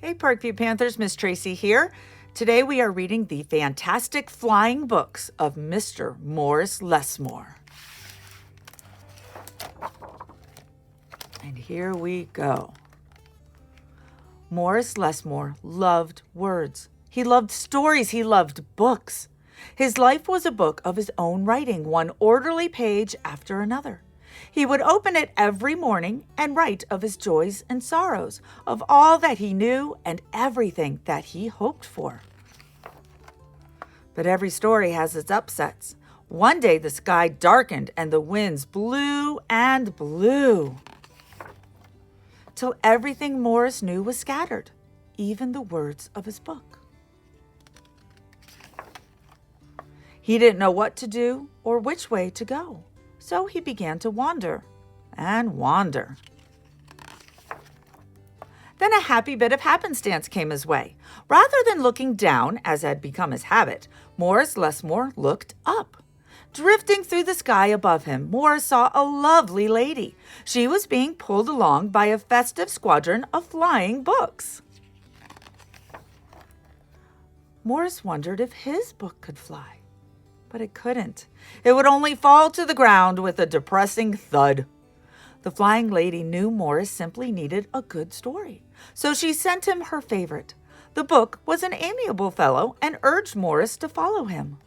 Hey, Parkview Panthers, Miss Tracy here. Today we are reading the fantastic flying books of Mr. Morris Lessmore. And here we go. Morris Lessmore loved words. He loved stories. He loved books. His life was a book of his own writing, one orderly page after another. He would open it every morning and write of his joys and sorrows, of all that he knew and everything that he hoped for. But every story has its upsets. One day the sky darkened and the winds blew and blew, till everything Morris knew was scattered, even the words of his book. He didn't know what to do or which way to go. So he began to wander and wander. Then a happy bit of happenstance came his way. Rather than looking down, as had become his habit, Morris Lessmore looked up. Drifting through the sky above him, Morris saw a lovely lady. She was being pulled along by a festive squadron of flying books. Morris wondered if his book could fly. But it couldn't. It would only fall to the ground with a depressing thud. The flying lady knew Morris simply needed a good story, so she sent him her favorite. The book was an amiable fellow and urged Morris to follow him.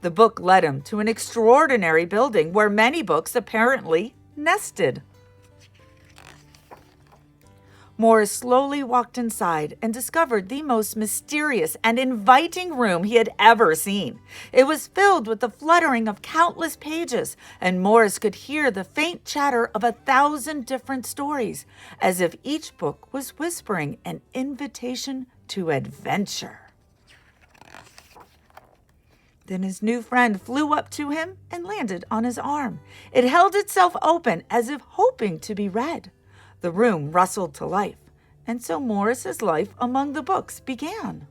The book led him to an extraordinary building where many books apparently nested. Morris slowly walked inside and discovered the most mysterious and inviting room he had ever seen. It was filled with the fluttering of countless pages, and Morris could hear the faint chatter of 1,000 different stories, as if each book was whispering an invitation to adventure. Then his new friend flew up to him and landed on his arm. It held itself open as if hoping to be read. The room rustled to life, and so Morris's life among the books began.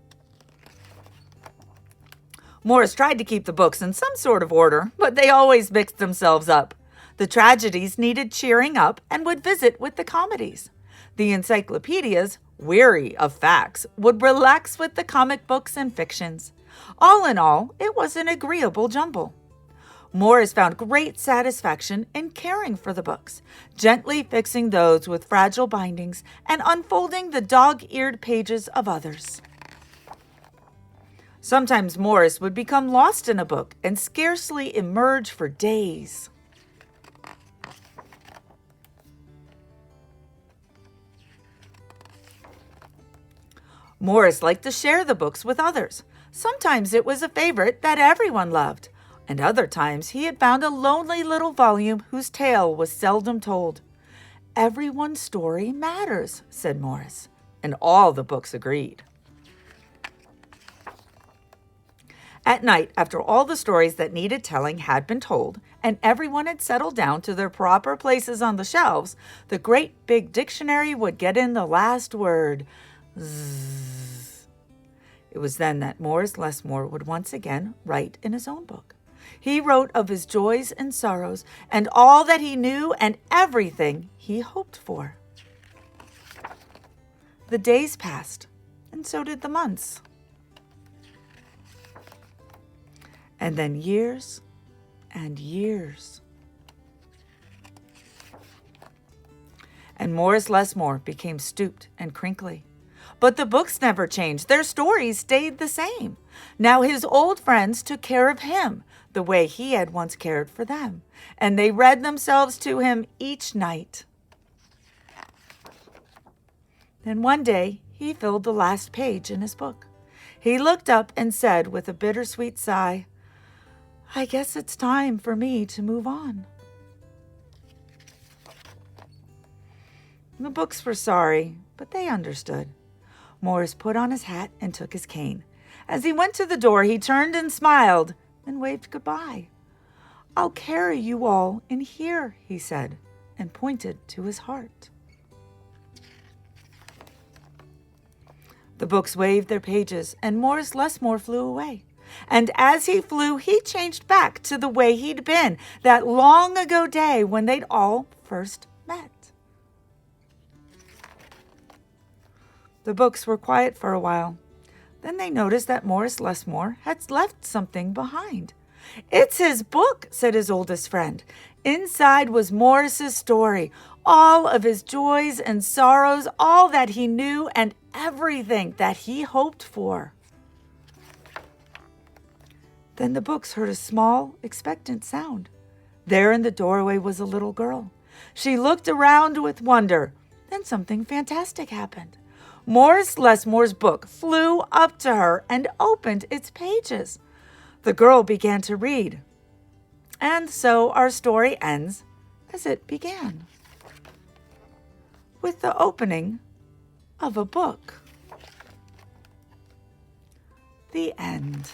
Morris tried to keep the books in some sort of order, but they always mixed themselves up. The tragedies needed cheering up and would visit with the comedies. The encyclopedias, weary of facts, would relax with the comic books and fictions. All in all, it was an agreeable jumble. Morris found great satisfaction in caring for the books, gently fixing those with fragile bindings and unfolding the dog-eared pages of others. Sometimes Morris would become lost in a book and scarcely emerge for days. Morris liked to share the books with others. Sometimes it was a favorite that everyone loved, and other times he had found a lonely little volume whose tale was seldom told. Everyone's story matters, said Morris, and all the books agreed. At night, after all the stories that needed telling had been told, and everyone had settled down to their proper places on the shelves, the great big dictionary would get in the last word. Zzz. It was then that Morris Lessmore would once again write in his own book. He wrote of his joys and sorrows and all that he knew and everything he hoped for. The days passed, and so did the months. And then years and years. And Morris Lessmore became stooped and crinkly. But the books never changed. Their stories stayed the same. Now his old friends took care of him the way he had once cared for them, and they read themselves to him each night. Then one day he filled the last page in his book. He looked up and said with a bittersweet sigh, "I guess it's time for me to move on." The books were sorry, but they understood. Morris put on his hat and took his cane. As he went to the door, he turned and smiled and waved goodbye. "I'll carry you all in here," he said, and pointed to his heart. The books waved their pages, and Morris Lessmore flew away. And as he flew, he changed back to the way he'd been that long ago day when they'd all first met. The books were quiet for a while. Then they noticed that Morris Lessmore had left something behind. "It's his book," said his oldest friend. Inside was Morris's story, all of his joys and sorrows, all that he knew and everything that he hoped for. Then the books heard a small, expectant sound. There in the doorway was a little girl. She looked around with wonder. Then something fantastic happened. Morris Lessmore's book flew up to her and opened its pages. The girl began to read. And so our story ends as it began, with the opening of a book. The end.